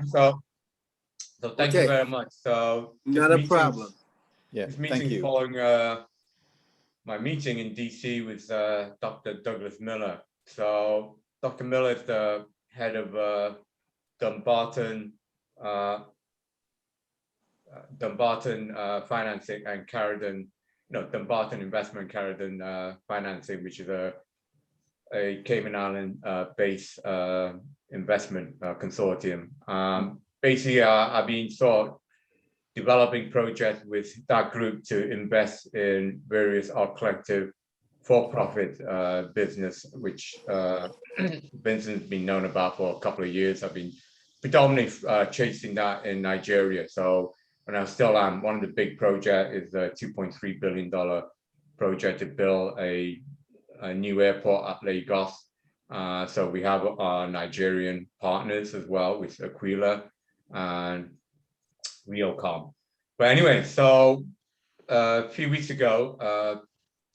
So thank you very much. So not a problem. Yeah, this thank meeting you. following my meeting in DC with Dr. Douglas Miller. So Dr. Miller is the head of Dumbarton Financing and Dumbarton Investment Carradon Financing, which is a Cayman Island based investment consortium. Basically, I've been developing projects with that group to invest in various art collective for-profit business, which Vincent's been known about for a couple of years. I've been predominantly chasing that in Nigeria. So, and I still am. One of the big projects is a $2.3 billion project to build a new airport at Lagos. So we have our Nigerian partners as well with Aquila and Realcom. But anyway, so a few weeks ago,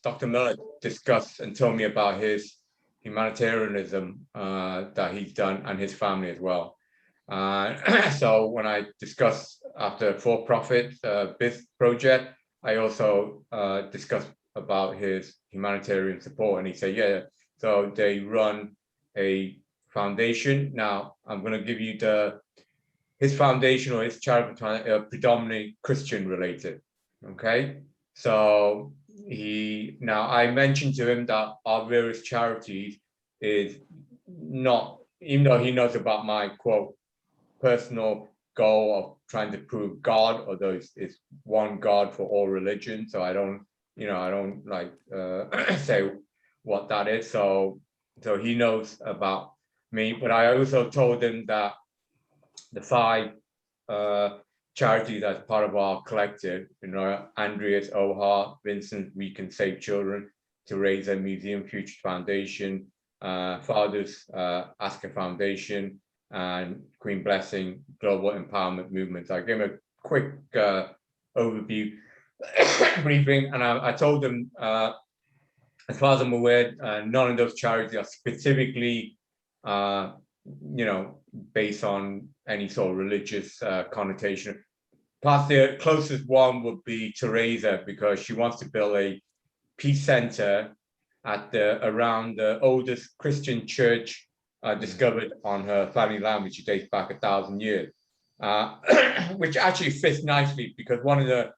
Dr. Miller discussed and told me about his humanitarianism that he's done and his family as well. So when I discussed after for-profit BIS project, I also discussed about his humanitarian support, and he said, yeah, so they run a foundation. Now I'm going to give you his foundation or his charity predominantly Christian related. Okay, so I mentioned to him that our various charities is not, even though he knows about my quote personal goal of trying to prove God, although it's one God for all religions. So I don't like say what that is. So he knows about me, but I also told him that the 5 charities as part of our collective, Andreas Ohar, Vincent We Can Save Children, to raise a Museum Future Foundation, Fathers Asker Foundation, and Queen Blessing Global Empowerment Movement. I gave him a quick overview briefing, and I told them, as far as I'm aware, none of those charities are specifically, based on any sort of religious connotation. Perhaps the closest one would be Teresa, because she wants to build a peace center around the oldest Christian church discovered on her family land, which dates back 1,000 years, which actually fits nicely because one of the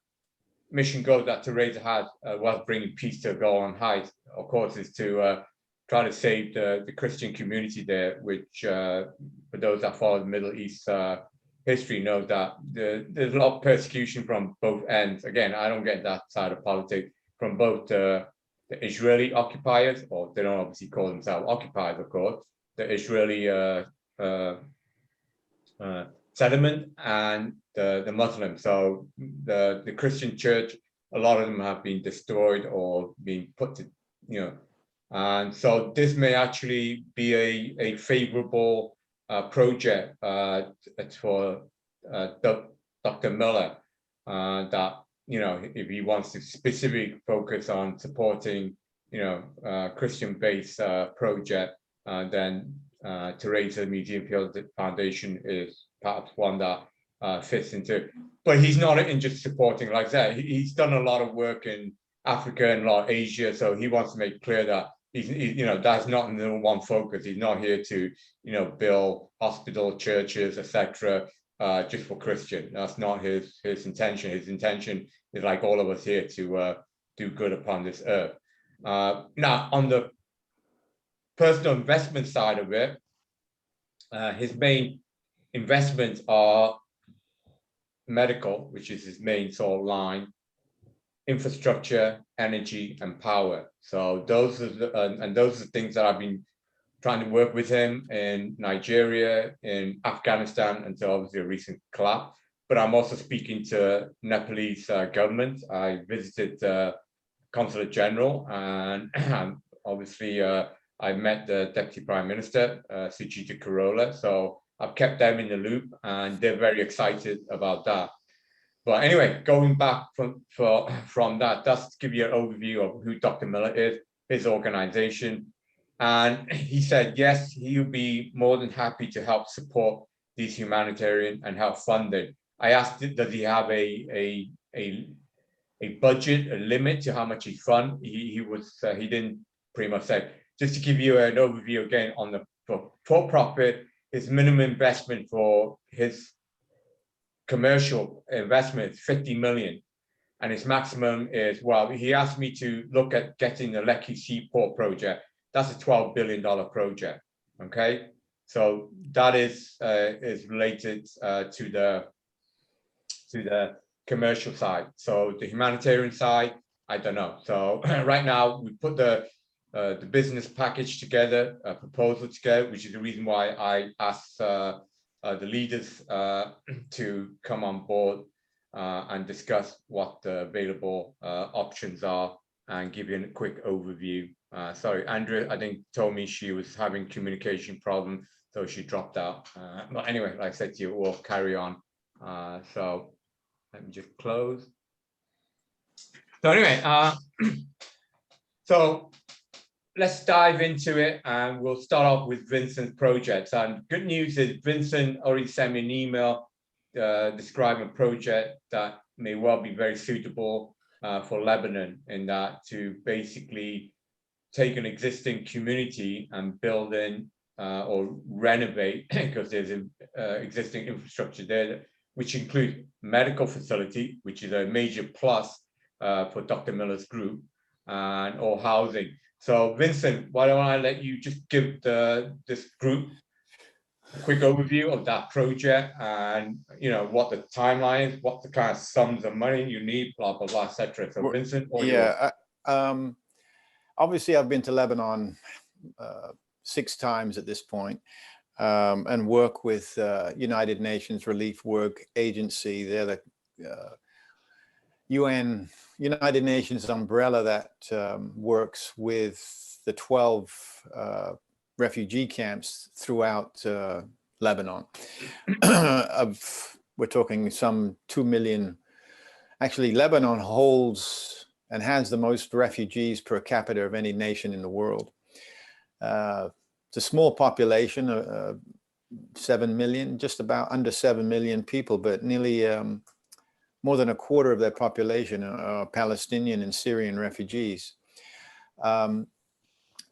mission goals that Teresa had was bringing peace to Golan Heights, of course, is to try to save the Christian community there, which for those that follow the Middle East history know that there's a lot of persecution from both ends. Again, I don't get that side of politics, from both the Israeli occupiers, or they don't obviously call themselves occupiers, of course, the Israeli settlement, and the Muslims. So the Christian church, a lot of them have been destroyed or been put to, and so this may actually be a favorable project for Dr. Miller, that, if he wants to specifically focus on supporting, Christian-based project, then Teresa Museum Foundation is perhaps one that fits into. But he's not in just supporting, like I said, he's done a lot of work in Africa and a lot of Asia, so he wants to make clear that that's not the number one focus. He's not here to, build hospital, churches, etc., just for Christian. That's not his intention. His intention is, like all of us here, to do good upon this earth. Now, on the personal investment side of it, his main investments are medical, which is his main sort of line, infrastructure, energy, and power. So those are the things that I've been trying to work with him in Nigeria, in Afghanistan, until obviously a recent collapse. But I'm also speaking to Nepalese government. I visited Consulate General, and obviously I met the Deputy Prime Minister, Suchita Karola. So I've kept them in the loop, and they're very excited about that. But anyway, going back from that, that's to give you an overview of who Dr. Miller is, his organization. And he said, yes, he would be more than happy to help support these humanitarian and health funding. I asked, does he have a budget, a limit to how much he fund? He didn't pretty much say. Just to give you an overview again on the for-profit, his minimum investment for his commercial investment is 50 million. And his maximum is, well, he asked me to look at getting the Lekki Seaport project. That's a $12 billion project, okay? So that is related to the commercial side. So the humanitarian side, I don't know. So right now we put the business package together, a proposal together, which is the reason why I asked the leaders to come on board and discuss what the available options are and give you a quick overview. Sorry, Andrea, I think told me she was having communication problem, so she dropped out. But anyway, like I said to you, we'll carry on. So let me just close. So anyway, so let's dive into it, and we'll start off with Vincent's projects. And good news is Vincent already sent me an email describing a project that may well be very suitable for Lebanon, in that to basically take an existing community and build in or renovate, because there's an existing infrastructure there, which includes medical facility, which is a major plus for Dr. Miller's group, and or housing. So Vincent, why don't I let you just give this group a quick overview of that project, and what the timeline is, what the kind of sums of money you need, blah blah blah, etc. So Vincent, obviously I've been to Lebanon 6 times at this point, and work with United Nations Relief Work Agency. They're the United Nations umbrella that works with the 12 refugee camps throughout Lebanon. We're talking some 2 million. Actually, Lebanon holds and has the most refugees per capita of any nation in the world. It's a small population, 7 million, just about under 7 million people, but nearly more than a quarter of their population are Palestinian and Syrian refugees.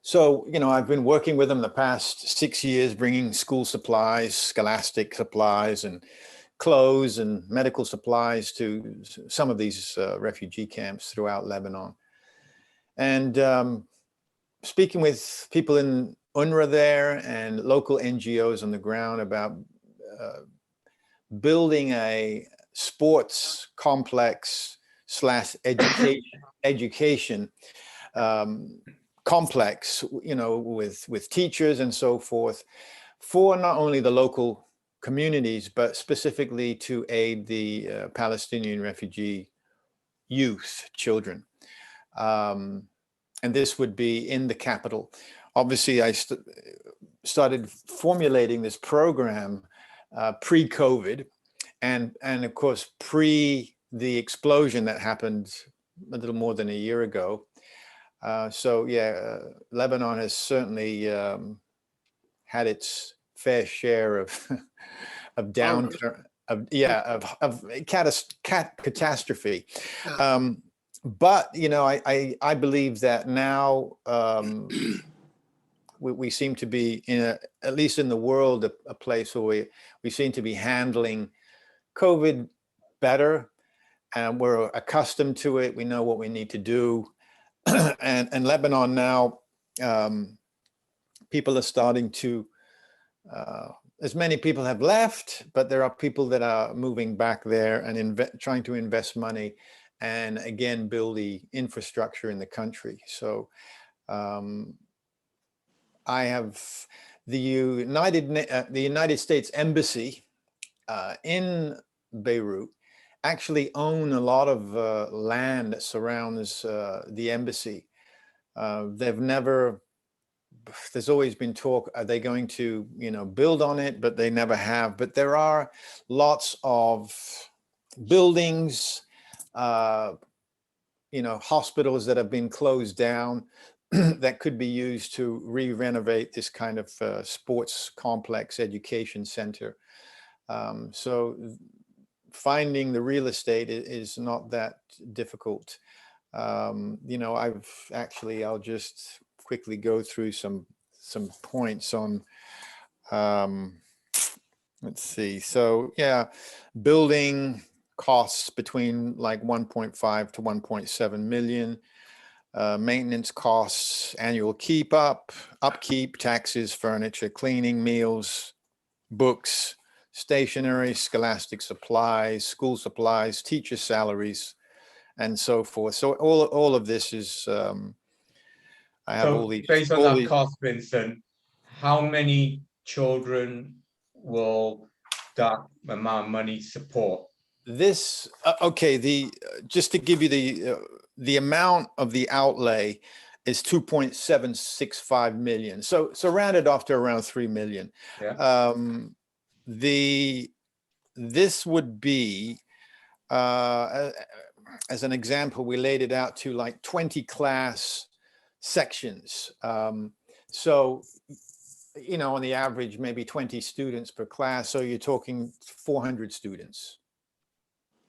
So, I've been working with them the past 6 years, bringing school supplies, scholastic supplies, and clothes and medical supplies to some of these refugee camps throughout Lebanon. And speaking with people in UNRWA there and local NGOs on the ground about building a sports complex / education complex, with teachers and so forth, for not only the local communities, but specifically to aid the Palestinian refugee youth, children. And this would be in the capital. Obviously, I started formulating this program pre-COVID, and of course, pre the explosion that happened a little more than a year ago. So yeah, Lebanon has certainly had its fair share of downturn, of catastrophe. But I believe that now we seem to be at least in the world, a place where we seem to be handling COVID better, and we're accustomed to it. We know what we need to do. And Lebanon now, people are starting to, as many people have left, but there are people that are moving back there and trying to invest money and again build the infrastructure in the country. So I have the United States Embassy in Beirut actually own a lot of land that surrounds the embassy. There's always been talk, are they going to, build on it? But they never have. But there are lots of buildings, hospitals that have been closed down that could be used to re-renovate this kind of sports complex education center. So finding the real estate is not that difficult. You know, I'll just quickly go through some points on, let's see. So yeah, building costs between like 1.5 to 1.7 million. Maintenance costs, annual upkeep, taxes, furniture, cleaning, meals, books, stationery, scholastic supplies, school supplies, teacher salaries, and so forth. So all of this is, I have So based on that cost, Vincent, how many children will that amount of money support? This, okay, just to give you the amount of the outlay is 2.765 million. So rounded off to around 3 million. Yeah. This would be, as an example, we laid it out to like 20 class sections. So, you know, on the average, maybe 20 students per class. So you're talking 400 students.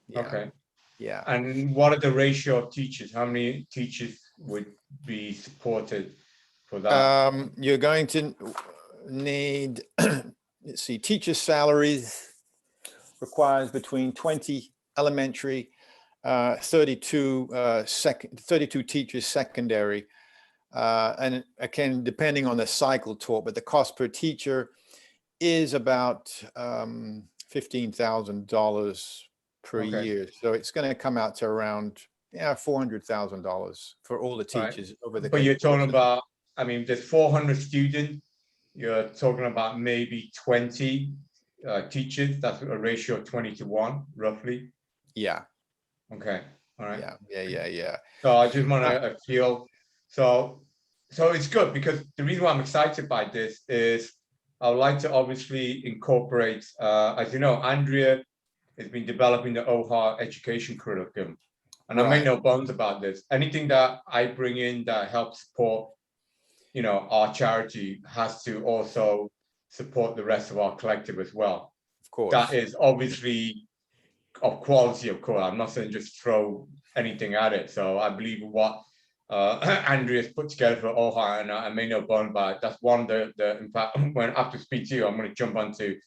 Yeah. Okay. Yeah. And what are the ratio of teachers? How many teachers would be supported for that? You're going to need, let's see, teacher salaries requires between 20 elementary, 32 32 teachers secondary, and again, depending on the cycle taught, but the cost per teacher is about $15,000 per Okay. year. So it's going to come out to around $400,000 for all the Right. teachers over the But you're course talking of about, I mean, there's 400 students. You're talking about maybe 20 teachers. That's a ratio of 20 to 1, roughly. Yeah. Okay. All right. Yeah. So I just want to feel, so it's good, because the reason why I'm excited by this is I would like to obviously incorporate, as you know, Andrea has been developing the OHA education curriculum. And I make no bones about this. Anything that I bring in that helps support, you know, our charity has to also support the rest of our collective as well. Of course. That is obviously of quality, of course. I'm not saying just throw anything at it. So I believe what Andrea's put together for OHA, and I may know bone about it. That's one of the in fact, when after speak to you, I'm going to jump onto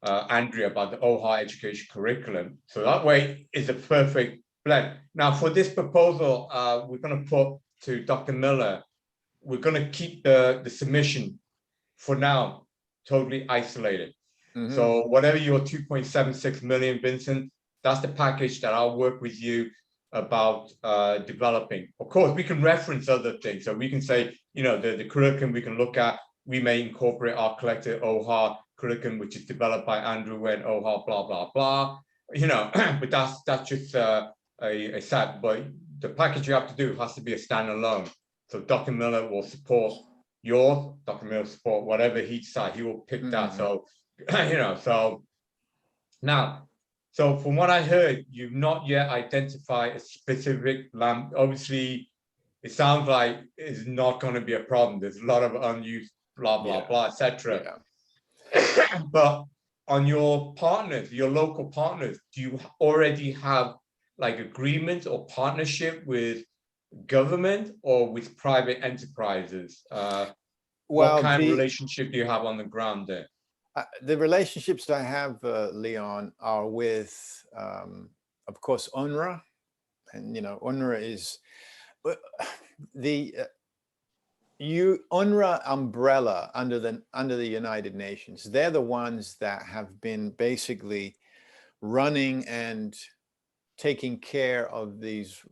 Andrea about the OHA education curriculum. So that way is a perfect blend. Now for this proposal, we're going to put to Dr. Miller, we're going to keep the submission for now totally isolated. So whatever your 2.76 million, Vincent, that's the package that I'll work with you about developing. Of course, we can reference other things. So we can say, you know, the curriculum we can look at, we may incorporate our collective OHA curriculum, which is developed by Andrew and OHA, blah, blah, blah, you know, but that's just a set, but the package you have to do has to be a standalone. So Dr. Miller will support yours, Dr. Miller will support whatever he decides, he will pick that. So, you know, so now, so from what I heard, you've not yet identified a specific land. Obviously, it sounds like it's not going to be a problem. There's a lot of unused blah, blah, blah, etc. But on your partners, your local partners, do you already have like agreement or partnership with government or with private enterprises? What kind of relationship do you have on the ground there? The relationships I have, Leon, are with, of course, UNRWA, and you know, UNRWA is the UNRWA umbrella under the United Nations. They're the ones that have been basically running and taking care of these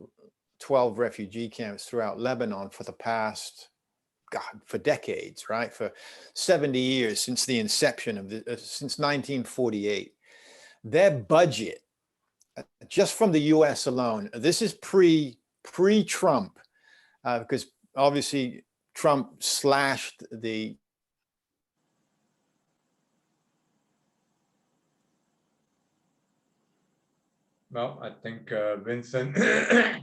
12 refugee camps throughout Lebanon for the past, God, for decades, right? For 70 years, since the inception of since 1948. Their budget, just from the US alone, this is pre-Trump, because obviously Trump slashed the Well, I think Vincent, I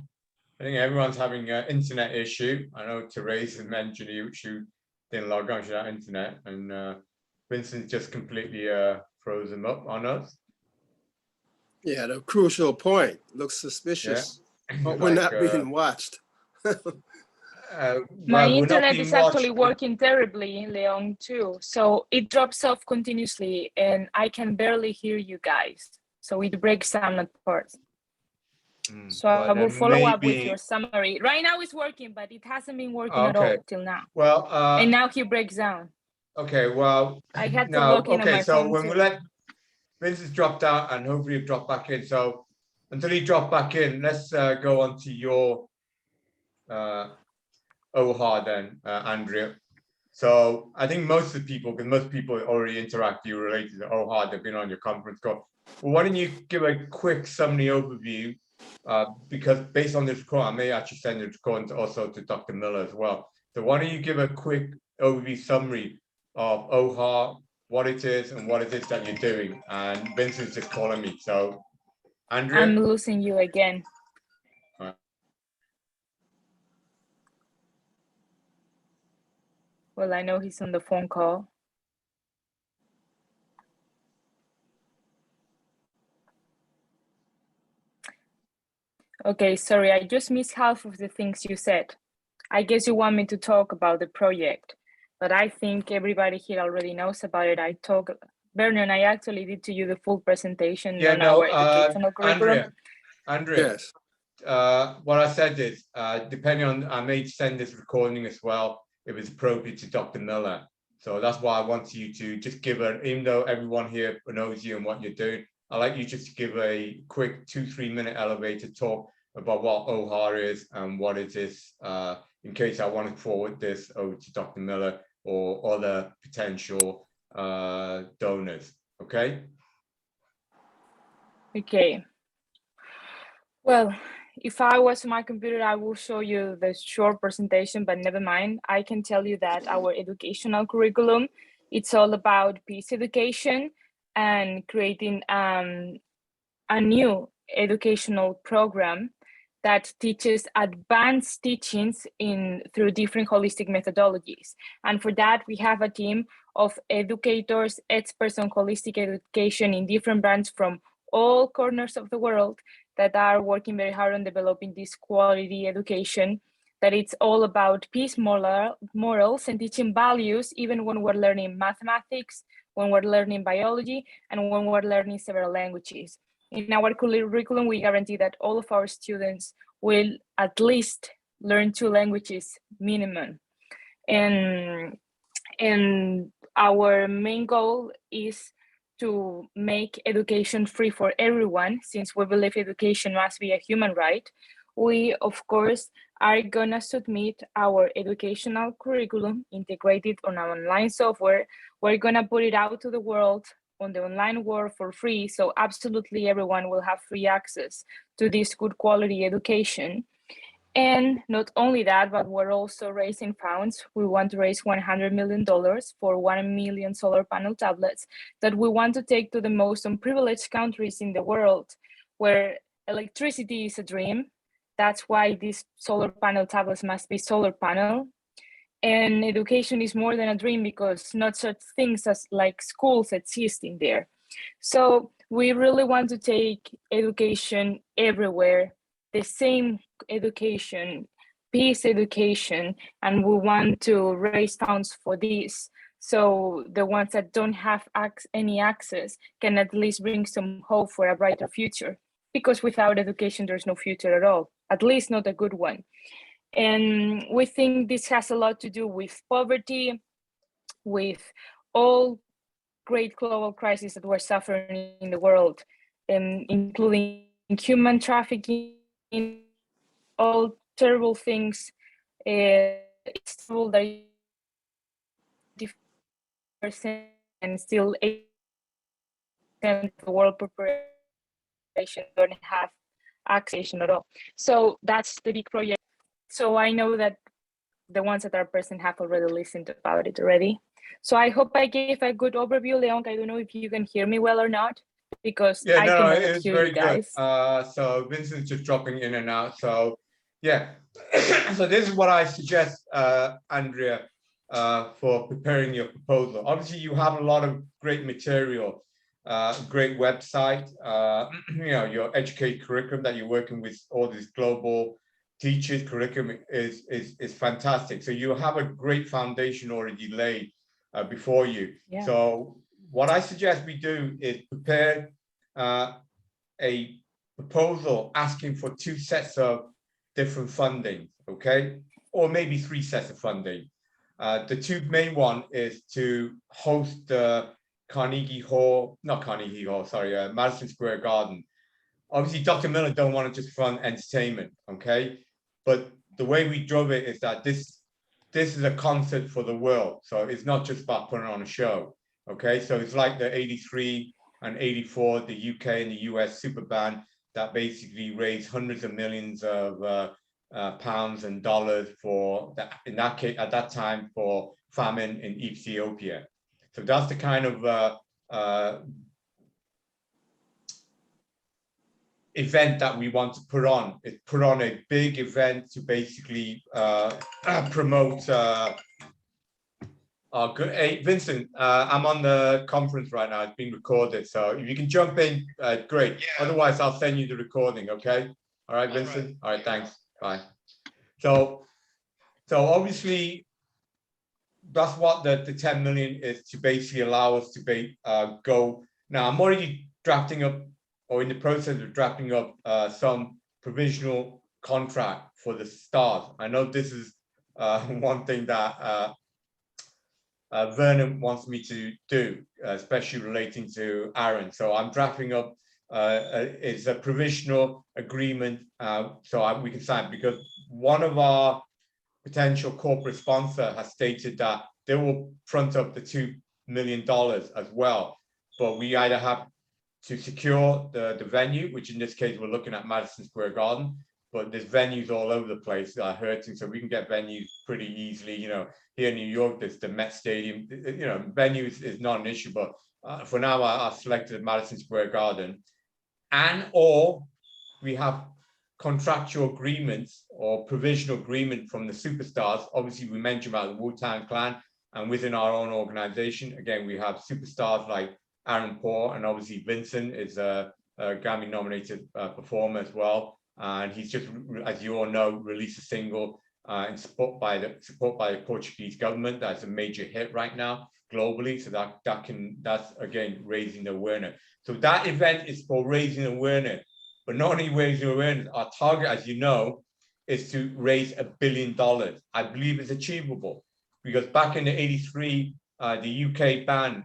think everyone's having an internet issue. I know Therese has mentioned you didn't log on to that internet, and Vincent's just completely throws them up on us. Yeah, the crucial point. Looks suspicious. But we're not being watched. we're My not internet being is actually watched. working terribly, Leon, too. So it drops off continuously and I can barely hear you guys. So it breaks down at parts. So I will follow up with your summary. Right now it's working, but it hasn't been working at all till now. Well, and now he breaks down. Okay, well, I had to now, log in on my so phone when too. we let Vince has dropped out and hopefully he'll drop back in. So until he dropped back in, let's go on to your OHA then, Andrea. So I think most of the people, because most people already interact you related to OHA, they've been on your conference call. Well, why don't you give a quick summary overview? Because based on this recording, I may actually send the recording also to Dr. Miller as well. So why don't you give a quick overview summary of OHA, what it is and what it is that you're doing? And Vincent's just calling me. So Andrea? I'm losing you again. Well, I know he's on the phone call. Okay, sorry, I just missed half of the things you said. I guess you want me to talk about the project, but I think everybody here already knows about it. Vernon, I actually did to you the full presentation on our educational curriculum. Andrea, Yes. What I said is, depending on, I may send this recording as well, if it's appropriate to Dr. Miller. So that's why I want you to just give even though everyone here knows you and what you're doing, I'd like you just to give a quick 2-3 minute elevator talk about what OHA is and what it is, in case I want to forward this over to Dr. Miller or other potential donors, okay? Okay. Well, if I was on my computer, I will show you the short presentation, but never mind. I can tell you that our educational curriculum, it's all about peace education and creating a new educational program that teaches advanced teachings through different holistic methodologies. And for that, we have a team of educators, experts on holistic education in different branches from all corners of the world that are working very hard on developing this quality education, that it's all about peace, morals, and teaching values, even when we're learning mathematics, when we're learning biology, and when we're learning several languages. In our curriculum, we guarantee that all of our students will at least learn 2 languages minimum. And our main goal is to make education free for everyone, since we believe education must be a human right. We, of course, are gonna submit our educational curriculum integrated on our online software. We're gonna put it out to the world on the online world for free, so absolutely everyone will have free access to this good quality education. And not only that, but we're also raising funds. We want to raise $100 million for 1 million solar panel tablets that we want to take to the most unprivileged countries in the world, where electricity is a dream. That's why these solar panel tablets must be solar panel. And education is more than a dream, because not such things as like schools exist in there. So we really want to take education everywhere, the same education, peace education, and we want to raise funds for this. So the ones that don't have any access can at least bring some hope for a brighter future, because without education, there's no future at all, at least not a good one. And we think this has a lot to do with poverty, with all great global crises that we're suffering in the world, including human trafficking, all terrible things. It's terrible that 50% and still 80% of the world population don't have access at all. So that's the big project. So I know that the ones that are present have already listened about it already. So I hope I gave a good overview, Leon. I don't know if you can hear me well or not, because I cannot it's hear very you guys. Good. So Vincent's just dropping in and out. So yeah, so this is what I suggest, Andrea, for preparing your proposal. Obviously, you have a lot of great material, great website, your educate curriculum that you're working with all these global teachers curriculum is fantastic. So you have a great foundation already laid before you. Yeah. So what I suggest we do is prepare a proposal asking for 2 sets of different funding, okay? Or maybe 3 sets of funding. The 2 main one is to host the Madison Square Garden. Obviously, Dr. Miller don't want to just fund entertainment, okay? But the way we drove it is that this is a concert for the world. So it's not just about putting on a show, okay? So it's like the 83 and 84, the UK and the US super band that basically raised hundreds of millions of pounds and dollars for that, in that case, at that time, for famine in Ethiopia. So that's the kind of event that we want to put on. It's put on a big event to basically promote good. Hey, Vincent, I'm on the conference right now. It's being recorded. So if you can jump in, great. Yeah. Otherwise, I'll send you the recording, okay? All right, Vincent? All right, thanks. Bye. So obviously, that's what the 10 million is to basically allow us to go. Now, I'm already drafting up, or in the process of drafting up, some provisional contract for the stars. I know this is one thing that Vernon wants me to do, especially relating to Aaron. So I'm drafting up it's a provisional agreement so we can sign, because one of our potential corporate sponsor has stated that they will front up the $2 million as well. But we either have to secure the venue, which in this case, we're looking at Madison Square Garden, but there's venues all over the place that are hurting. So we can get venues pretty easily. Here in New York, there's the Met Stadium. Venues is not an issue, but for now, I've selected Madison Square Garden. Or we have contractual agreements or provisional agreement from the superstars. Obviously, we mentioned about the Wu-Tang Clan, and within our own organization, again, we have superstars like Aaron Paul, and obviously Vincent is a Grammy-nominated performer as well. And he's just, as you all know, released a single in support by the Portuguese government. That's a major hit right now globally. So that's again raising the awareness. So that event is for raising awareness. But not only raising awareness, our target, as you know, is to raise $1 billion. I believe it's achievable, because back in the 83, the UK band,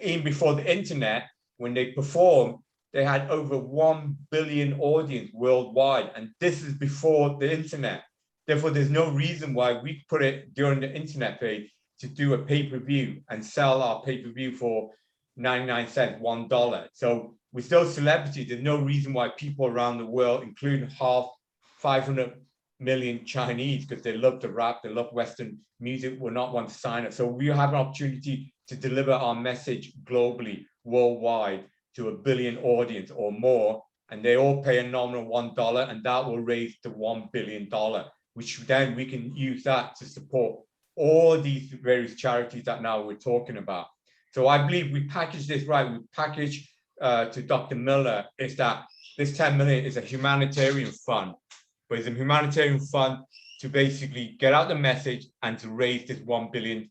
even before the internet, when they performed, they had over 1 billion audience worldwide. And this is before the internet. Therefore, there's no reason why we put it during the internet phase to do a pay-per-view and sell our pay-per-view for 99 cents, $1. So we're still celebrities. There's no reason why people around the world, including 500 million Chinese, because they love to rap, they love Western music, will not want to sign up. So we have an opportunity to deliver our message globally, worldwide, to 1 billion audience or more, and they all pay a nominal $1, and that will raise to $1 billion, which then we can use that to support all these various charities that now we're talking about. So I believe we package this right. We package to Dr. Miller is that this 10 million is a humanitarian fund, but it's a humanitarian fund to basically get out the message and to raise this $1 billion,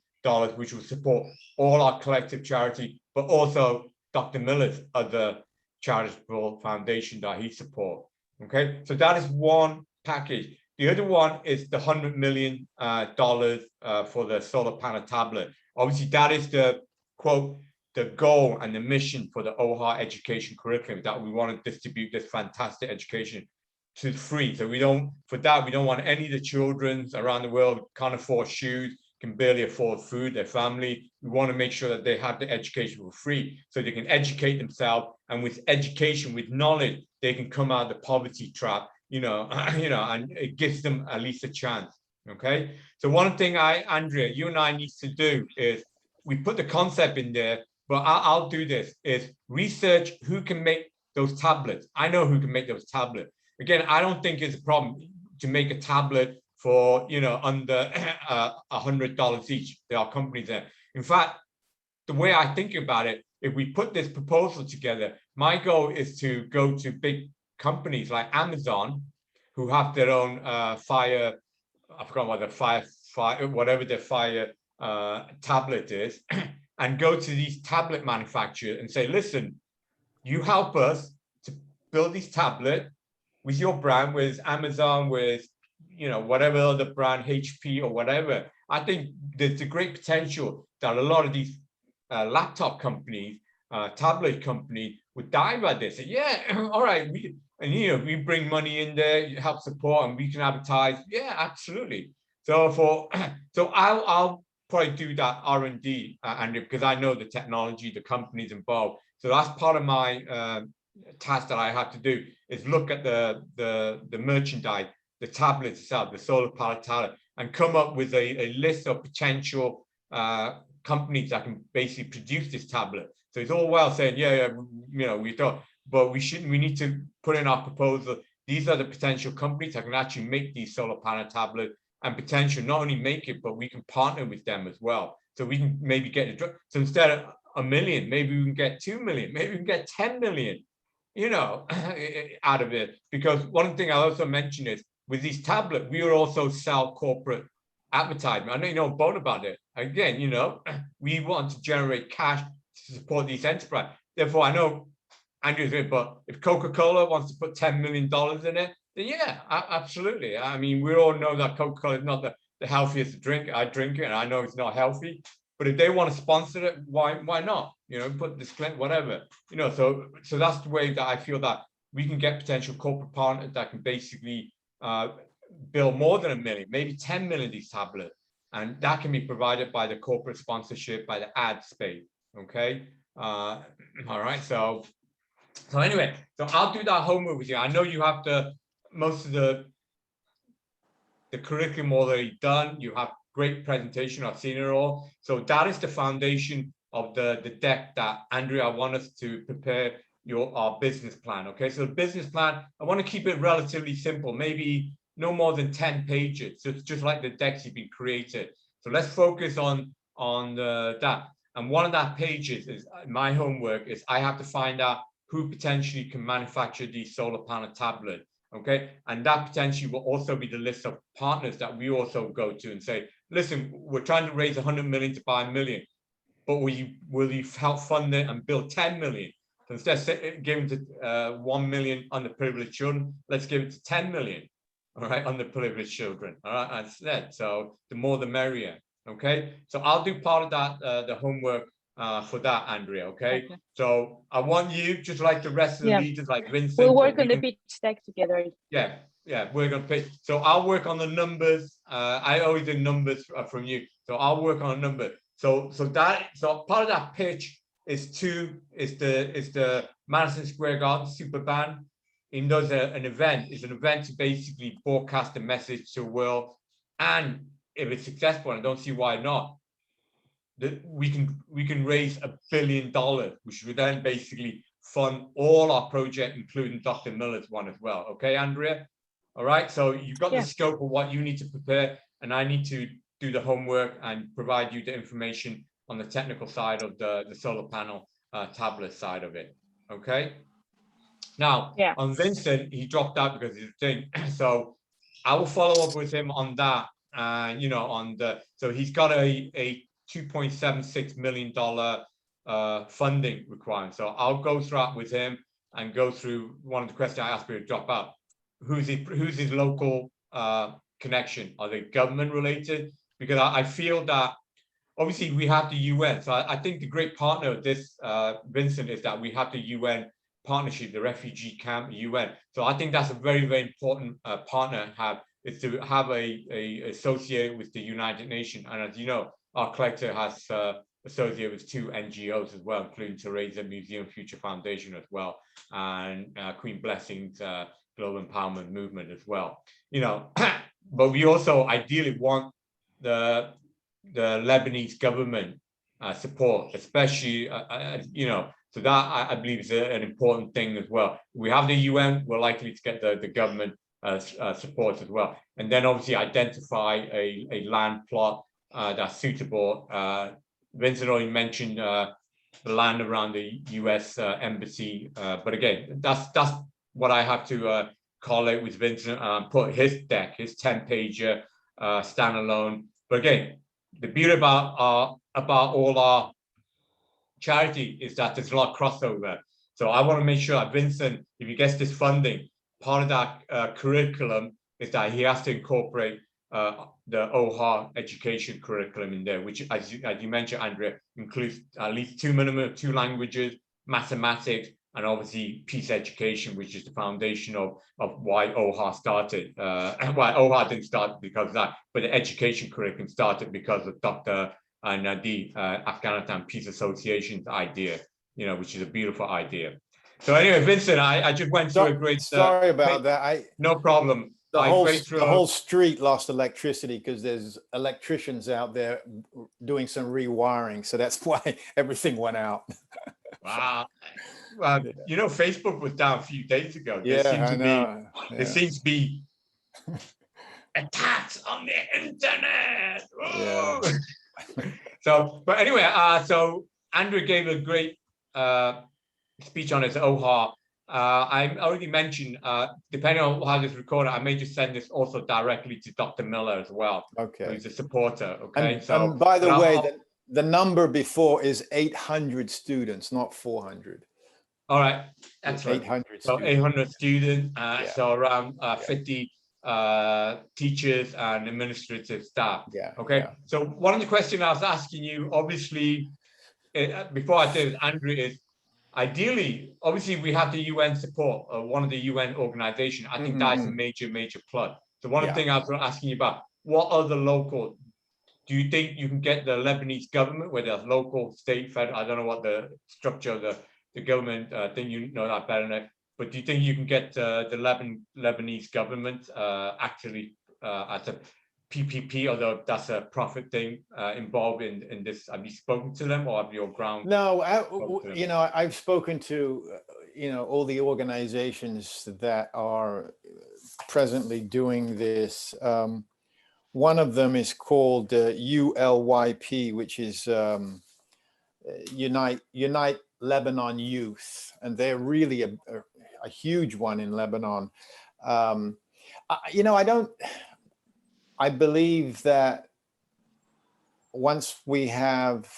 which will support all our collective charity, but also Dr. Miller's other charitable foundation that he supports. Okay, so that is one package. The other one is the $100 million for the solar panel tablet. Obviously, that is the quote, the goal and the mission for the OHA education curriculum, that we want to distribute this fantastic education to free. So we don't want any of the children around the world can't afford shoes, can barely afford food, their family. We want to make sure that they have the education for free, so they can educate themselves, and with education, with knowledge, they can come out of the poverty trap, and it gives them at least a chance. Okay. So one thing Andrea, you and I need to do is, we put the concept in there, but I'll do this, is research who can make those tablets. I know who can make those tablets. Again, I don't think it's a problem to make a tablet for, under $100 each. There are companies there. In fact, the way I think about it, if we put this proposal together, my goal is to go to big companies like Amazon, who have their own fire, I forgot what the fire, whatever their fire tablet is, and go to these tablet manufacturers and say, listen, you help us to build these tablets with your brand, with Amazon, with, you know, whatever other brand, HP or whatever. I think there's a great potential that a lot of these laptop companies, tablet companies would dive at this. And yeah, all right, we bring money in there, help support, and we can advertise. Yeah, absolutely. So I'll probably do that R&D, and because I know the technology, the companies involved. So that's part of my task that I have to do, is look at the merchandise, the tablet itself, the solar powered tablet, and come up with a list of potential companies that can basically produce this tablet. So it's all well saying, yeah, you know, we thought, but we need to put in our proposal, these are the potential companies that can actually make these solar panel tablets, and potential not only make it, but we can partner with them as well. So we can maybe get it. So instead of 1 million, maybe we can get 2 million, maybe we can get 10 million, you know, out of it. Because one thing I also mentioned is, with these tablets, we will also sell corporate advertisement. I know you know both about it. Again, you know, we want to generate cash to support these enterprises. Therefore, I know Andrew's it, but if Coca-Cola wants to put $10 million in it, then yeah, absolutely. I mean, we all know that Coca-Cola is not the healthiest drink. I drink it, and I know it's not healthy. But if they want to sponsor it, why not? You know, put disclaimer, whatever. You know, so that's the way that I feel that we can get potential corporate partners that can basically build more than 1 million, maybe 10 million of these tablets, and that can be provided by the corporate sponsorship, by the ad space. Okay, all right. So anyway, so I'll do that homework with you. I know you have most of the curriculum already done. You have great presentation. I've seen it all. So that is the foundation of the deck that Andrea, I want us to prepare our business plan. Okay, so the business plan, I want to keep it relatively simple, maybe no more than 10 pages. So it's just like the decks you've been created. So let's focus on that. And one of that pages is my homework is I have to find out who potentially can manufacture these solar panel tablets. Okay, and that potentially will also be the list of partners that we also go to and say, listen, we're trying to raise 100 million to buy 1 million, but will you help fund it and build 10 million? So instead of giving to 1 million underprivileged children, let's give it to 10 million, all right, underprivileged children, all right, instead. So the more the merrier. Okay, so I'll do part of that, the homework for that, Andrea. Okay, so I want you, just like the rest of the leaders, like Vincent. We'll work on the pitch deck together. Yeah, we're gonna pitch. So I'll work on the numbers. I always do numbers from you, so I'll work on a number. So part of that pitch is the Madison Square Garden Super Band. He does an event. It's an event to basically broadcast a message to the world, and if it's successful, and I don't see why not, that we can raise $1 billion, which would then basically fund all our project, including Dr. Miller's one as well. Okay, Andrea? All right, so you've got the scope of what you need to prepare, and I need to do the homework and provide you the information on the technical side of the solar panel tablet side of it. Okay? Now, on Vincent, he dropped out because he's a thing. So I will follow up with him on that. You know, so he's got a $2.76 million funding requirement. So I'll go through that with him and go through one of the questions I asked me to drop out. Who's his local connection? Are they government related? Because I feel that obviously we have the UN. So I think the great partner of this, Vincent, is that we have the UN partnership, the refugee camp, UN. So I think that's a very, very important partner to have, is to have a associated with the United Nations. And as you know, our collector has associated with 2 NGOs as well, including Teresa Museum Future Foundation as well, and Queen Blessing's Global Empowerment Movement as well. You know, but we also ideally want the Lebanese government support, especially, you know, so that I believe is an important thing as well. We have the UN, we're likely to get the government support as well. And then obviously identify a land plot that's suitable. Vincent already mentioned the land around the U.S. Embassy. But again, that's what I have to collate with Vincent. Put his deck, his 10-pager standalone. But again, the beauty about all our charity is that there's a lot of crossover. So I want to make sure that Vincent, if he gets this funding, part of that curriculum is that he has to incorporate the OHA education curriculum in there, which, as you mentioned, Andrea, includes at least minimum of 2 languages, mathematics, and obviously peace education, which is the foundation of why OHA started. Why OHA didn't start because of that, but the education curriculum started because of Dr. Nadi, Afghanistan Peace Association's idea, which is a beautiful idea. So anyway, Vincent, I just went through a great. Sorry about that. No problem. The whole street lost electricity because there's electricians out there doing some rewiring, so that's why everything went out. Wow. Well, Facebook was down a few days ago. There seems to be attacks on the internet. Yeah. So, but anyway, so Andrew gave a great speech on his OHA. I already mentioned, depending on how this is recorded, I may just send this also directly to Dr. Miller as well. Okay. He's a supporter. Okay. And by the way, the number before is 800 students, not 400. All right. Excellent. 800 so students. 800 students. So around 50 teachers and administrative staff. Yeah. Okay. Yeah. So one of the questions I was asking you, obviously, before I did, Andrew, is ideally, obviously, we have the UN support, one of the UN organizations. I think that's a major plus. So one of the things I was asking you about, what other local, do you think you can get the Lebanese government, whether it's local, state, federal, I don't know what the structure of the government, thing, that better than that. But do you think you can get the Lebanese government actually as a PPP, although that's a profit thing, involved in this? Have you spoken to them, or have your ground? No, I've spoken to all the organizations that are presently doing this. One of them is called ULYP, which is Unite Lebanon Youth, and they're really a huge one in Lebanon. I believe that once we have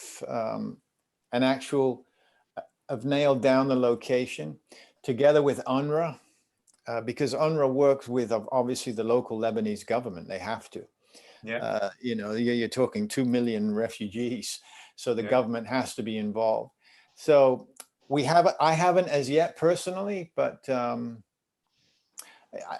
have nailed down the location together with UNRWA, because UNRWA works with obviously the local Lebanese government, they have to. Yeah. You're talking 2 million refugees, so the government has to be involved. So I haven't as yet personally, but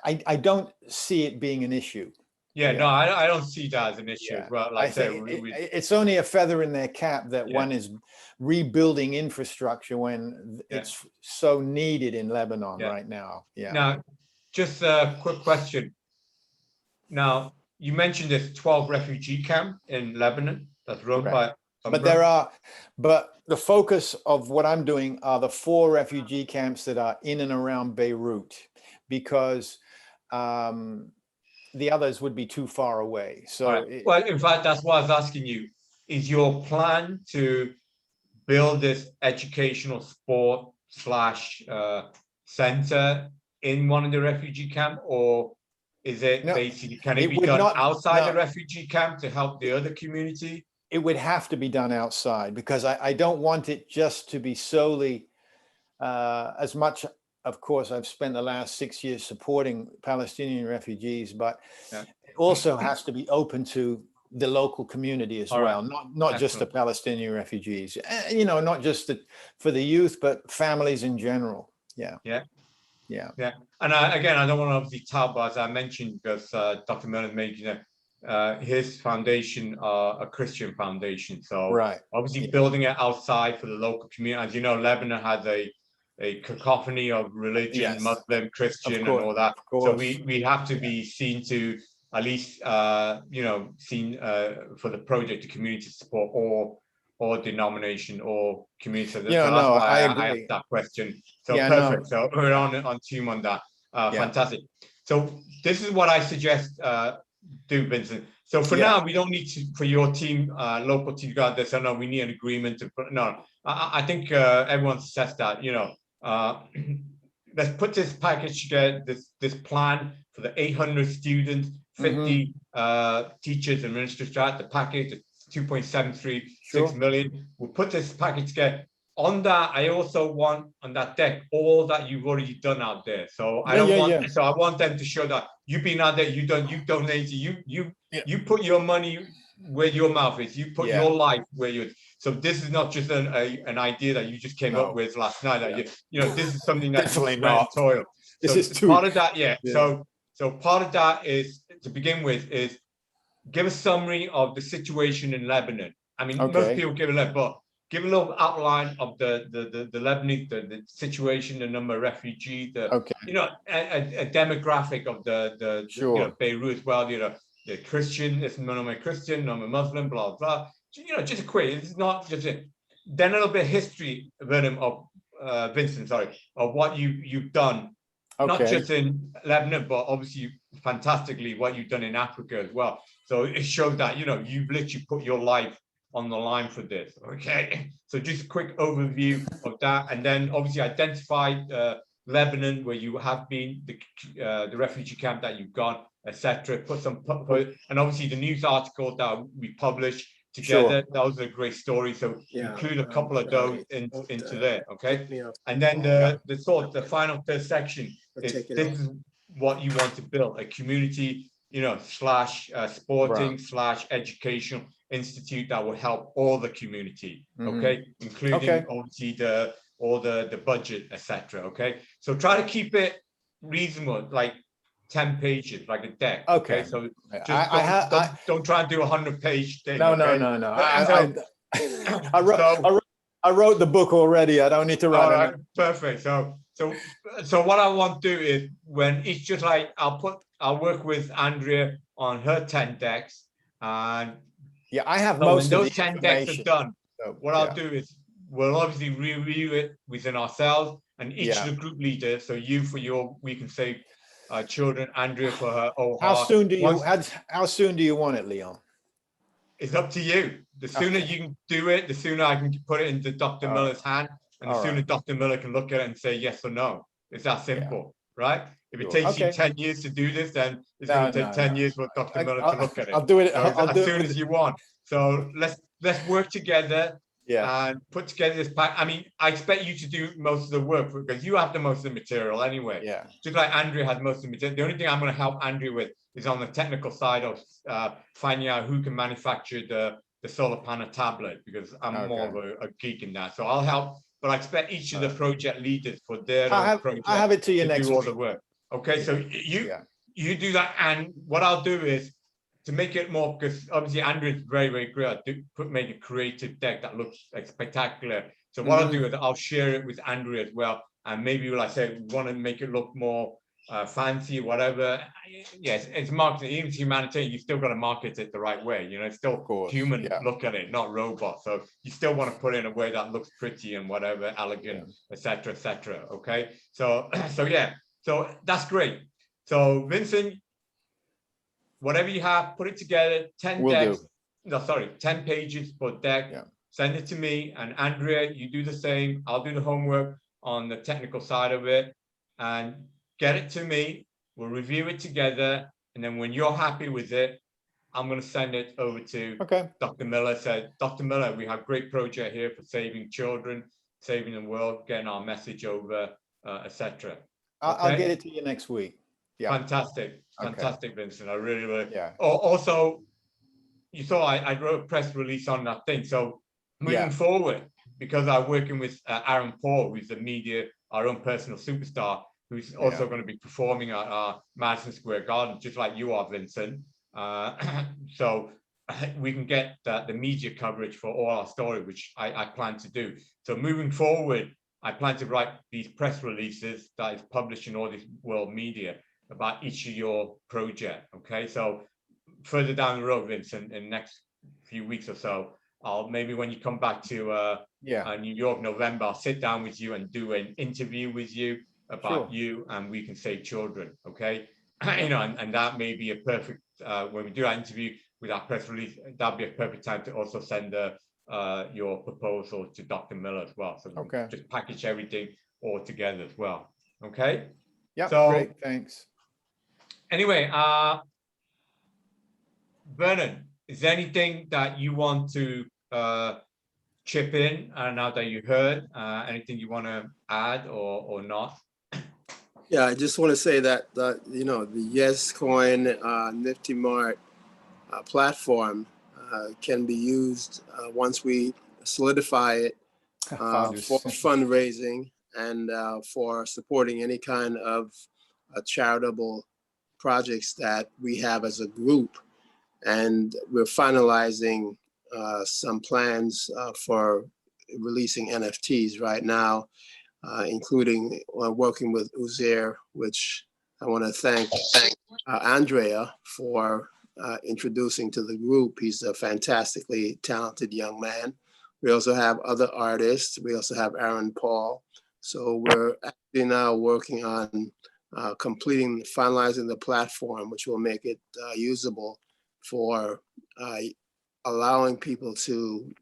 I don't see it being an issue. No, I don't see that as an issue as well. Like I say, it's only a feather in their cap that one is rebuilding infrastructure when it's so needed in Lebanon right now. Yeah. Now, just a quick question. Now, you mentioned this 12 refugee camp in Lebanon that's run by. But the focus of what I'm doing are the 4 refugee camps that are in and around Beirut, because the others would be too far away. So, well, in fact, that's why I was asking you: is your plan to build this educational sport / center in one of the refugee camp, or is it basically can it be done outside the refugee camp to help the other community? It would have to be done outside, because I don't want it just to be solely as much. Of course, I've spent the last 6 years supporting Palestinian refugees, but it also has to be open to the local community as well, not just the Palestinian refugees, not just for the youth, but families in general. Yeah. And again, I don't want to obviously tout, but as I mentioned, because Dr. Miller made his foundation a Christian foundation, so obviously building it outside for the local community. As you know, Lebanon has a cacophony of religion, Muslim, Christian, and all that. So we have to be seen to at least seen for the project to community support or denomination or community. So that's why I asked that question. So perfect. So we're on tune on that. Fantastic. So this is what I suggest do, Vincent. So for Yeah. now, we don't need to, for your team, local team, got this. I know we need an agreement to put, no, I think everyone's assessed that, let's put this package together, this plan for the 800 students, 50 teachers, administrators, the package, 2.736 Sure. million. We'll put this package together. On that, I also want on that deck all that you've already done out there. So I don't want. So I want them to show that you've been out there, you donated, you put your money where your mouth is. You put your life where you. So this is not just an idea that you just came up with last night. That this is something that Definitely you went not. toil. This so is too. Part of that, So part of that is to begin with is give a summary of the situation in Lebanon. I mean, most people give a but give a little outline of the Lebanese, the situation, the number of refugees, a demographic of the Beirut as well. The Christian, it's none of Christian, none of Muslim, blah blah. Just a quick. It's not just it. Then a little bit of history, of Vincent, of what you've done. Not just in Lebanon, but obviously fantastically what you've done in Africa as well. So it shows that, you've literally put your life on the line for this. Okay. So just a quick overview of that. And then obviously identify Lebanon, where you have been, the refugee camp that you've gone, etc. And obviously the news article that we published together, those are great stories. So include a couple of those into there. Okay. And then the final third section is this is what you want to build, a community, / sporting / educational institute that will help all the community, okay, including obviously all the budget, etc. Okay, so try to keep it reasonable, like 10 pages, like a deck. Okay, so just don't try and do 100-page thing. No. I wrote the book already. I don't need to write. All right, perfect. So what I want to do is when it's just like I'll work with Andrea on her 10 decks, and I have most when of those 10 decks are done. So, what I'll do is we'll obviously review it within ourselves and each of the group leaders. So you for your, we can say, children, Andrea for her. How soon do you want it, Leon? It's up to you. The sooner you can do it, the sooner I can put it into Dr. Miller's hand, and the sooner Dr. Miller can look at it and say yes or no. It's that simple, right? If it takes you 10 years to do this, then it's going to take 10 years for Dr. Miller to look at it. I'll do it as soon as you want. So let's work together and put together this pack. I mean, I expect you to do most of the work because you have the most of the material anyway. Yeah. Just like Andrea has most of the material. The only thing I'm going to help Andrea with is on the technical side of finding out who can manufacture the solar panel tablet, because I'm more of a geek in that. So I'll help, but I expect each of the project leaders for their project I have it to you next do all week. the work. Okay, so you do that, and what I'll do is to make it more, because obviously Andrew is very, very great. Make a creative deck that looks like spectacular. So what I'll do is I'll share it with Andrew as well, and maybe like I said, we want to make it look more fancy, whatever. Yes, it's marketing. Even humanitarian, you still got to market it the right way. It's still human. Look at it, not robot. So you still want to put it in a way that looks pretty and whatever, elegant, etc., etc. Okay, so so that's great. So Vincent, whatever you have, put it together. 10 decks. 10 pages per deck. Send it to me, and Andrea, you do the same. I'll do the homework on the technical side of it, and get it to me. We'll review it together, and then when you're happy with it, I'm going to send it over to Dr. Miller. Said, Dr. Miller, we have a great project here for saving children, saving the world, getting our message over, etc. I'll get it to you next week. Fantastic, Vincent. I really, really. Also, you saw I wrote a press release on that thing. So moving forward, because I'm working with Aaron Paul, who's the media, our own personal superstar, who's also going to be performing at Madison Square Garden, just like you are, Vincent. So we can get the media coverage for all our story, which I plan to do. So moving forward, I plan to write these press releases that is published in all this world media about each of your project. Okay, so further down the road, Vincent, in the next few weeks or so, I'll maybe when you come back to New York, November, I'll sit down with you and do an interview with you about you, and we can save children. Okay, and that may be a perfect when we do that interview, with our press release, that'd be a perfect time to also send your proposal to Dr. Miller as well. So we can just package everything all together as well. Okay. Yeah. So, great. Thanks. Anyway, Vernon, is there anything that you want to chip in now that you heard? Anything you want to add or not? Yeah, I just want to say that you know, the YesCoin Nifty Mart platform can be used once we solidify it for fundraising and for supporting any kind of charitable projects that we have as a group. And we're finalizing some plans for releasing NFTs right now, including working with Uzair, which I want to thank Andrea for introducing to the group. He's a fantastically talented young man. We also have other artists. We also have Aaron Paul. So we're actually now working on finalizing the platform, which will make it usable for allowing people to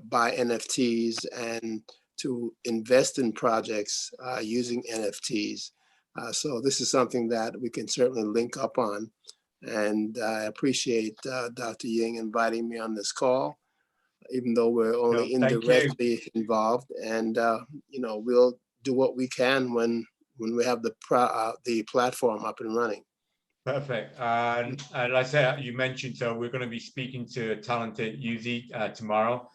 buy NFTs and to invest in projects using NFTs. So this is something that we can certainly link up on. And I appreciate Dr. Ying inviting me on this call, even though we're only indirectly involved. And you know, we'll do what we can when we have the platform up and running. Perfect. And like I said, you mentioned, so we're going to be speaking to a talented Uzi tomorrow.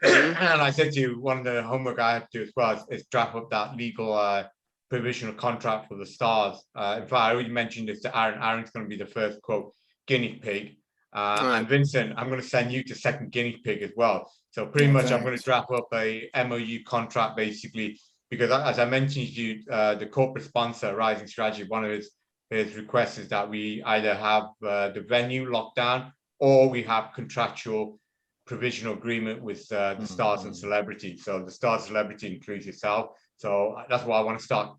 And I said to you, one of the homework I have to do as well is draft up that legal provisional contract for the stars. In fact, I already mentioned this to Aaron. Aaron's going to be the first, quote, guinea pig. And Vincent, I'm going to send you to second guinea pig as well. So pretty much I'm going to draft up a MOU contract basically, because as I mentioned to you, the corporate sponsor, Rising Strategy, one of his requests is that we either have the venue locked down or we have contractual provisional agreement with the stars and celebrity. So the stars celebrity includes yourself. So that's why I want to start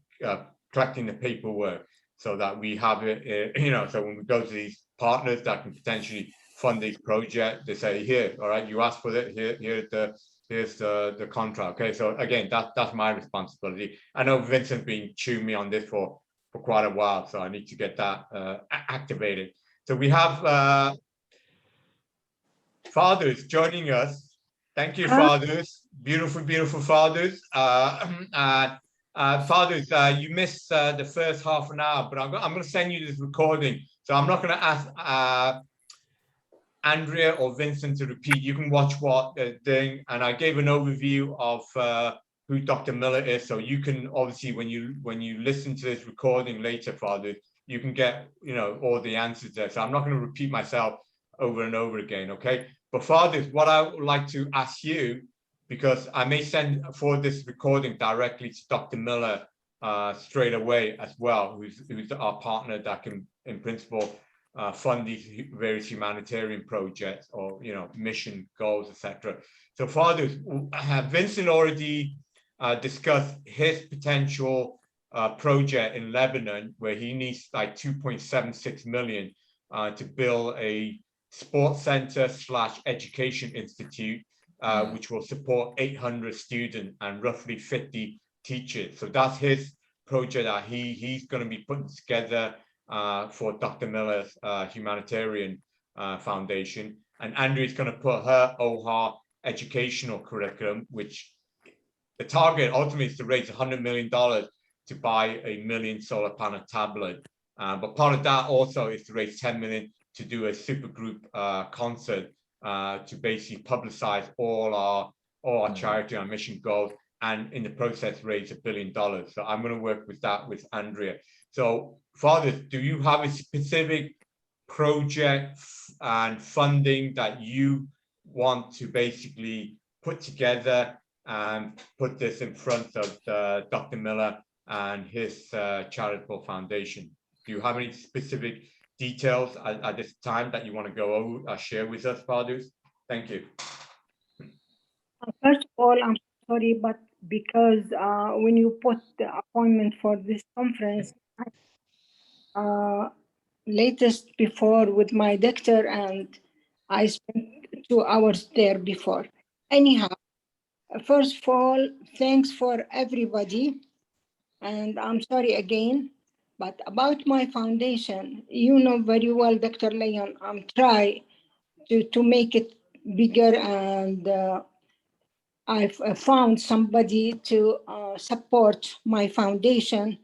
collecting the paperwork so that we have it, you know, so when we go to these partners that can potentially fund these projects, they say, here, all right, you asked for it, here's the contract. Okay, so again, that's my responsibility. I know Vincent's been chewing me on this for quite a while, so I need to get that activated. So we have fathers joining us. Thank you, fathers. Beautiful, beautiful fathers. Fathers, you missed the first half an hour, but I'm going to send you this recording. So I'm not going to ask Andrea or Vincent to repeat. You can watch what they're doing. And I gave an overview of who Dr. Miller is. So you can obviously, when you listen to this recording later, fathers, you can get, you know, all the answers there. So I'm not going to repeat myself over and over again, okay? But fathers, what I would like to ask you, because I may send for this recording directly to Dr. Miller straight away as well, who's our partner that can, in principle, fund these various humanitarian projects or, you know, mission goals, etc. So fathers, Vincent already discussed his potential project in Lebanon, where he needs like 2.76 million to build a sports center / education institute, which will support 800 students and roughly 50 teachers. So that's his project that he's going to be putting together for Dr. Miller's humanitarian foundation. And Andrea's going to put her OHA educational curriculum, which the target ultimately is to raise $100 million to buy a 1 million solar panel tablet. But part of that also is to raise 10 million to do a supergroup concert to basically publicize all our charity and mission goals, and in the process raise $1 billion. So I'm going to work with that with Andrea. So fathers, do you have a specific project and funding that you want to basically put together and put this in front of Dr. Miller and his charitable foundation? Do you have any specific details at this time that you want to go over, share with us, fathers? Thank you. First of all, I'm sorry, but because when you put the appointment for this conference, latest before with my doctor and I spent 2 hours there before. Anyhow, first of all, thanks for everybody. And I'm sorry again, but about my foundation, you know very well, Dr. Leon, I'm trying to make it bigger, and I've found somebody to support my foundation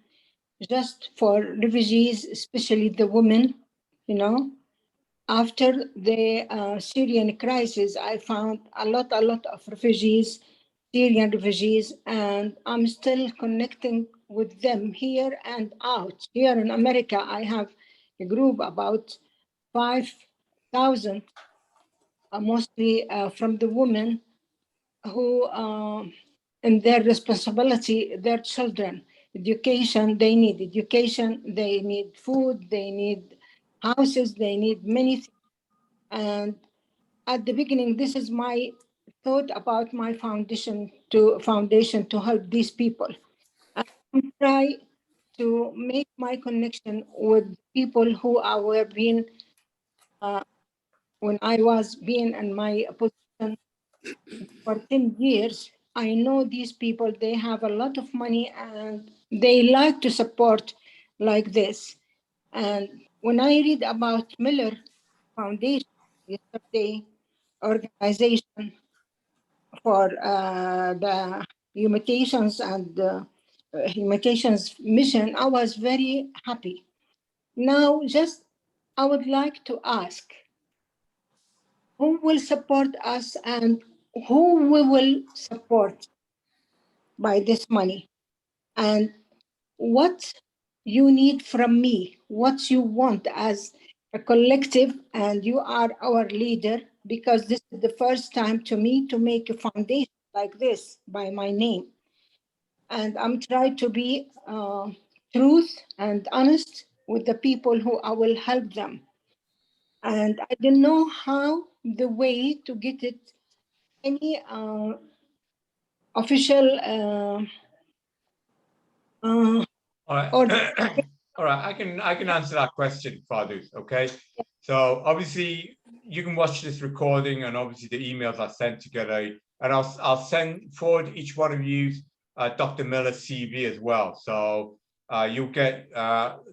just for refugees, especially the women, you know. After the Syrian crisis, I found a lot of refugees, Syrian refugees, and I'm still connecting with them here and out. Here in America, I have a group about 5,000, mostly from the women who, in their responsibility, their children, education, they need food, they need houses, they need many things. And at the beginning, this is my thought about my foundation to help these people. I try to make my connection with people who are being, when I was being in my position for 10 years, I know these people, they have a lot of money and they like to support like this. And when I read about Miller Foundation yesterday, organization for the Humanitarians and Humanitarians mission, I was very happy. Now, just I would like to ask, who will support us and who we will support by this money? And what you need from me, what you want as a collective, and you are our leader, because this is the first time to me to make a foundation like this by my name. And I'm trying to be truth and honest with the people who I will help them. And I don't know how the way to get it, any official All right. or All right, I can answer that question, Fadus. Okay. So obviously you can watch this recording, and obviously the emails I sent together, and I'll send forward each one of you Dr. Miller's CV as well. So you'll get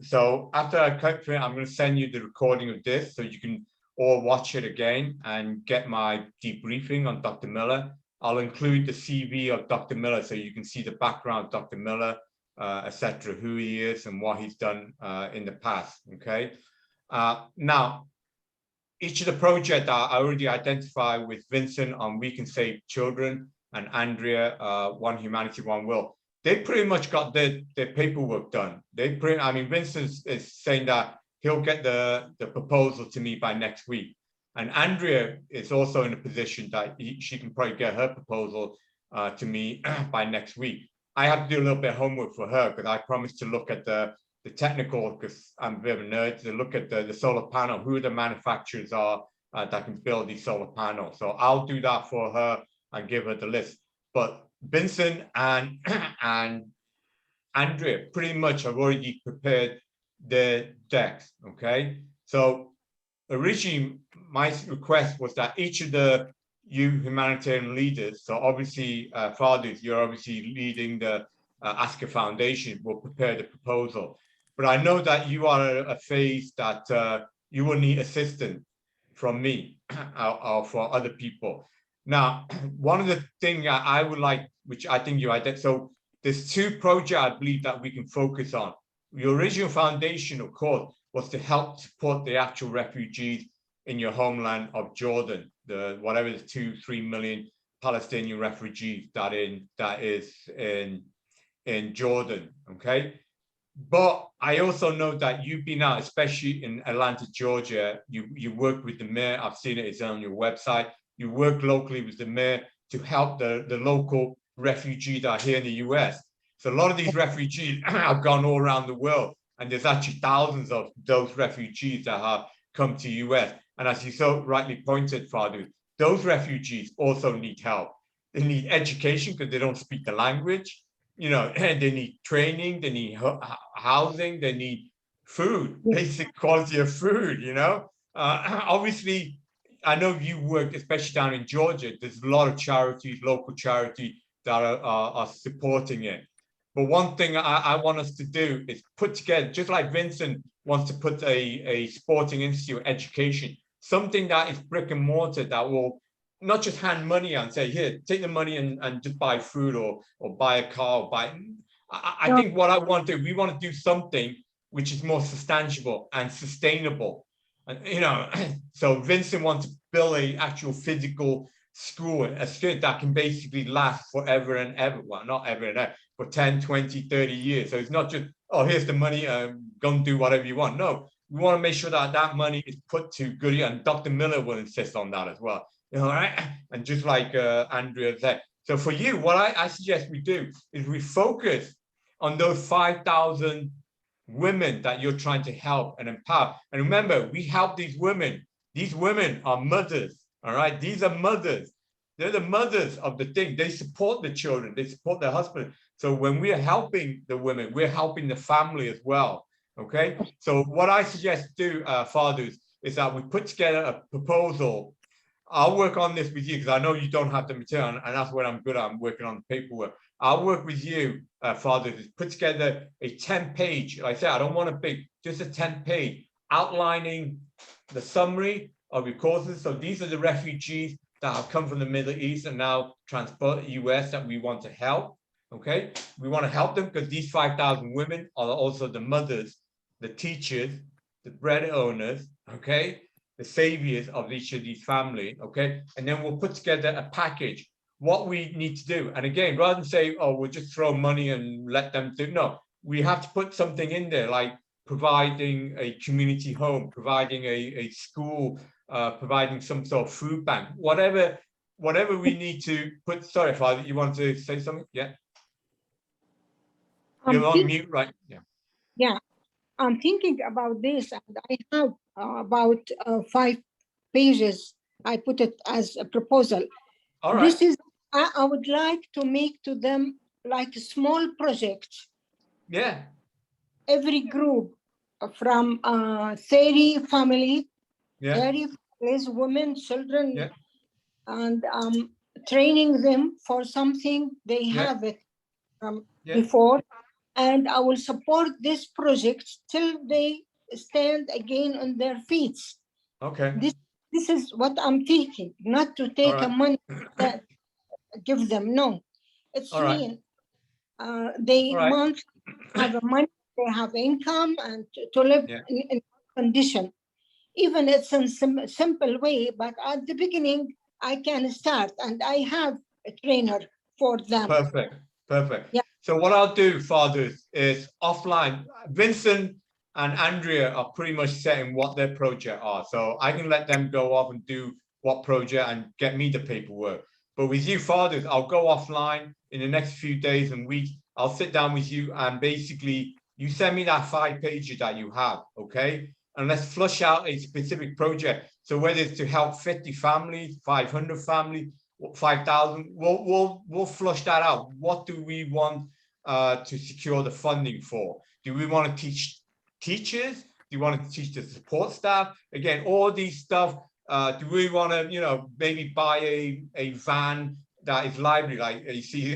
so after I cut through it, I'm going to send you the recording of this so you can all watch it again and get my debriefing on Dr. Miller. I'll include the CV of Dr. Miller so you can see the background of Dr. Miller, etc., who he is and what he's done in the past. Okay. Now, each of the projects I already identified with Vincent on We Can Save Children and Andrea, One Humanity, One Will. They pretty much got their paperwork done. I mean, Vincent is saying that he'll get the proposal to me by next week. And Andrea is also in a position that she can probably get her proposal to me by next week. I have to do a little bit of homework for her because I promised to look at the technical, because I'm a bit of a nerd, to look at the solar panel, who the manufacturers are that can build these solar panels. So I'll do that for her and give her the list. But Vincent and Andrea pretty much have already prepared their decks, okay? So originally, my request was that each of the humanitarian leaders, so obviously, Fadus, you're obviously leading the Asker Foundation, will prepare the proposal. But I know that you are a phase that you will need assistance from me or for other people. Now, one of the things I would like, which I think you identified, so there's two projects I believe that we can focus on. The original foundation, of course, was to help support the actual refugees in your homeland of Jordan, the whatever the 2-3 million Palestinian refugees that is in Jordan, okay? But I also know that you've been out, especially in Atlanta, Georgia. You work with the mayor. I've seen it. It's on your website. You work locally with the mayor to help the local refugees that are here in the US. So a lot of these refugees have gone all around the world, and there's actually thousands of those refugees that have come to US. And as you so rightly pointed, Fadu, those refugees also need help. They need education because they don't speak the language. You know, they need training, they need housing, they need food, basic quality of food, you know. Obviously, I know you work, especially down in Georgia, there's a lot of charities, local charity that are supporting it. But one thing I want us to do is put together, just like Vincent wants to put a sporting institute education, something that is brick and mortar that will not just hand money out and say, here, take the money and just buy food or buy a car or buy. I think what I want to do, we want to do something which is more substantial and sustainable. And, you know, so Vincent wants to build a actual physical school, a school that can basically last forever and ever. Well, not ever and ever, for 10, 20, 30 years. So it's not just, oh, here's the money, go and do whatever you want. No, we want to make sure that that money is put to good use. And Dr. Miller will insist on that as well. You know, right? And just like Andrea said. So for you, what I suggest we do is we focus on those 5,000 women that you're trying to help and empower. And remember, we help these women. These women are mothers, all right? These are mothers. They're the mothers of the thing. They support the children. They support their husband. So when we are helping the women, we're helping the family as well, okay? So what I suggest do, fathers, is that we put together a proposal. I'll work on this with you because I know you don't have the material, and that's what I'm good at. I'm working on the paperwork. I'll work with you, Father, to put together a 10-page, like I said, I don't want a big, just a 10-page outlining the summary of your courses. So these are the refugees that have come from the Middle East and now transport the US that we want to help, okay? We want to help them because these 5,000 women are also the mothers, the teachers, the bread owners, okay? The saviors of each of these families, okay? And then we'll put together a package, what we need to do. And again, rather than say, oh, we'll just throw money and let them do, no, we have to put something in there, like providing a community home, providing a school, providing some sort of food bank, whatever we need to put. Sorry, Father, you want to say something? Yeah. You're on mute, right? Yeah. Yeah, I'm thinking about this, and I have about 5 pages. I put it as a proposal. All right. This is, I would like to make to them like a small project. Yeah. Every group from 30 family, Yeah. 30 families, women, children, Yeah. and training them for something they have it before. And I will support this project till they stand again on their feet. Okay. This is what I'm thinking, not to take a money that give them. No, it's real. They month have a money, they have income, and to live in condition. Even it's in simple way, but at the beginning I can start, and I have a trainer for them. Perfect. Perfect. Yeah. So what I'll do, fathers, is offline. Vincent and Andrea are pretty much setting what their project are. So I can let them go off and do what project and get me the paperwork. But with you, fathers, I'll go offline in the next few days and weeks. I'll sit down with you and basically you send me that 5 pages that you have, okay? And let's flush out a specific project. So whether it's to help 50 families, 500 families, 5,000, we'll flush that out. What do we want to secure the funding for? Do we want to teach teachers? Do you want to teach the support staff? Again, all these stuff. Do we want to, you know, maybe buy a van that is library, like you see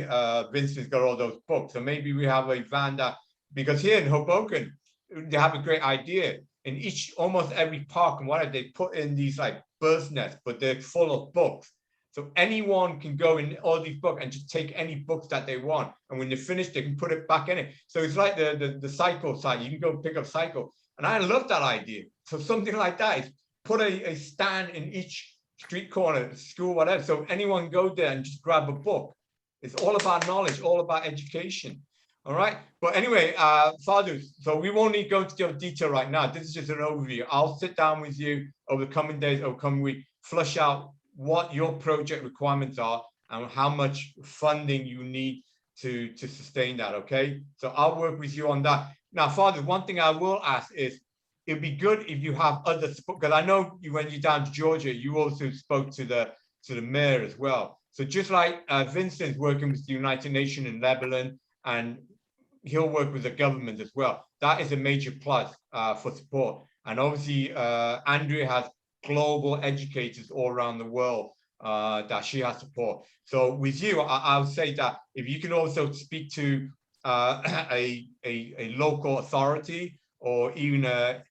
Vincent's got all those books. So maybe we have a van that, because here in Hoboken, they have a great idea. In almost every park and whatever, they put in these like bird's nests, but they're full of books. So anyone can go in all these books and just take any books that they want. And when they're finished, they can put it back in it. So it's like the cycle site. You can go pick up cycle. And I love that idea. So something like that is put a stand in each street corner, school, whatever. So anyone go there and just grab a book. It's all about knowledge, all about education. All right. But anyway, fathers, so we won't need to go into detail right now. This is just an overview. I'll sit down with you over the coming days, over the coming week, flush out what your project requirements are and how much funding you need to sustain that, okay? So I'll work with you on that. Now, Father, one thing I will ask is, it'd be good if you have other support, because I know when you're down to Georgia, you also spoke to the mayor as well. So just like Vincent's working with the United Nations in Lebanon, and he'll work with the government as well. That is a major plus for support. And obviously, Andrea has global educators all around the world that she has support. So with you, I would say that if you can also speak to a local authority or even a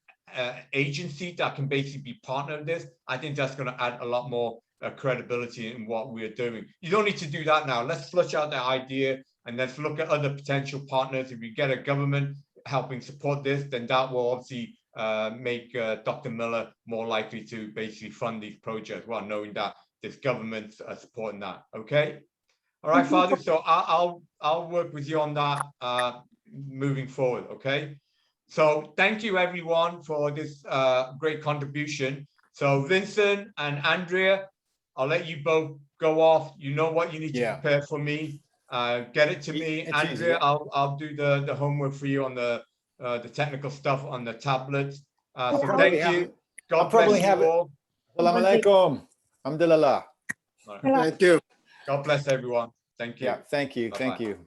agency that can basically be partner of this, I think that's going to add a lot more credibility in what we're doing. You don't need to do that now. Let's flush out the idea and let's look at other potential partners. If we get a government helping support this, then that will obviously make Dr. Miller more likely to basically fund these projects while knowing that there's governments supporting that. Okay. All right, Father. So I'll work with you on that moving forward. Okay. So thank you everyone for this great contribution. So Vincent and Andrea, I'll let you both go off. You know what you need to prepare for me. Get it to me, It's Andrea. easy. I'll do the homework for you on the technical stuff on the tablets. So probably thank you. I'll God probably bless have you it. all. Assalamu alaikum. Alhamdulillah. All right. Thank you. God bless everyone. Thank you. Yeah, thank you. Bye-bye. Thank you.